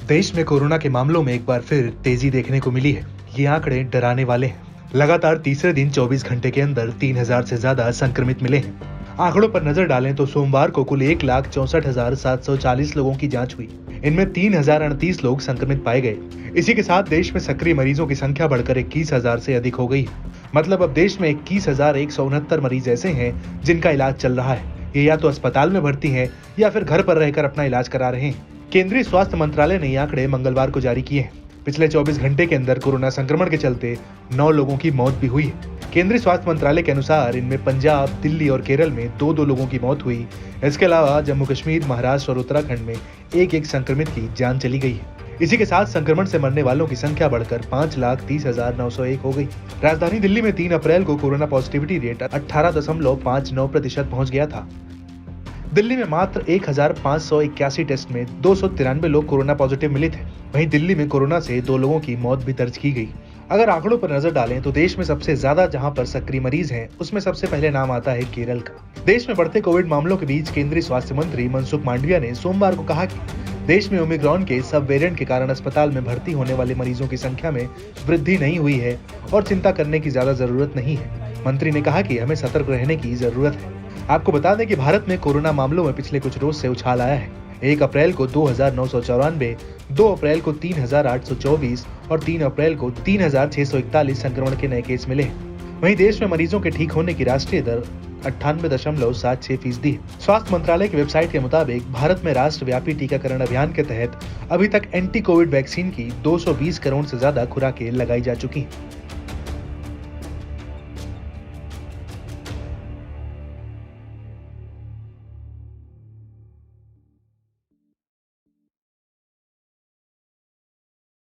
देश में कोरोना के मामलों में एक बार फिर तेजी देखने को मिली है। ये आंकड़े डराने वाले हैं। लगातार तीसरे दिन 24 घंटे के अंदर 3000 से ज्यादा संक्रमित मिले हैं। आंकड़ों पर नजर डालें तो सोमवार को कुल 1,64,740 लोगों की जांच हुई। इनमें 3038 लोग संक्रमित पाए गए। इसी के साथ देश में सक्रिय मरीजों की संख्या बढ़कर 21,000 से अधिक हो गई है। मतलब अब देश में 21,169 मरीज ऐसे हैं जिनका इलाज चल रहा है। ये या तो अस्पताल में भर्ती हैं या फिर घर पर रहकर अपना इलाज करा रहे हैं। केंद्रीय स्वास्थ्य मंत्रालय ने ये आंकड़े मंगलवार को जारी किए हैं। पिछले 24 घंटे के अंदर कोरोना संक्रमण के चलते 9 लोगों की मौत भी हुई है। केंद्रीय स्वास्थ्य मंत्रालय के अनुसार इनमें पंजाब, दिल्ली और केरल में 2-2 लोगों की मौत हुई। इसके अलावा जम्मू कश्मीर, महाराष्ट्र और उत्तराखंड में एक संक्रमित की जान चली गई है। इसी के साथ संक्रमण से मरने वालों की संख्या बढ़कर 5,30,901 हो गई। राजधानी दिल्ली में 3 अप्रैल को कोरोना पॉजिटिविटी रेट 18.59% पहुंच गया था। दिल्ली में मात्र 1,581 टेस्ट में 293 लोग कोरोना पॉजिटिव मिले थे। वहीं दिल्ली में कोरोना से 2 लोगों की मौत भी दर्ज की गई। अगर आंकड़ों पर नजर डालें तो देश में सबसे ज्यादा जहां पर सक्रिय मरीज हैं, उसमें सबसे पहले नाम आता है केरल का। देश में बढ़ते कोविड मामलों के बीच केंद्रीय स्वास्थ्य मंत्री मनसुख मांडविया ने सोमवार को कहा कि देश में ओमिक्रॉन के सब वेरिएंट के कारण अस्पताल में भर्ती होने वाले मरीजों की संख्या में वृद्धि नहीं हुई है और चिंता करने की ज्यादा जरूरत नहीं है। मंत्री ने कहा कि हमें सतर्क रहने की जरूरत है। आपको बता दें कि भारत में कोरोना मामलों में पिछले कुछ रोज से उछाल आया है। 1 अप्रैल को 2,994, 2 अप्रैल को 3,824 और 3 अप्रैल को 3,641 संक्रमण के नए केस मिले हैं। वहीं देश में मरीजों के ठीक होने की राष्ट्रीय दर 98.76% है। स्वास्थ्य मंत्रालय की वेबसाइट के मुताबिक भारत में राष्ट्रव्यापी टीकाकरण अभियान के तहत अभी तक एंटी कोविड वैक्सीन की 220 करोड़ से ज्यादा खुराकें लगाई जा चुकी हैं।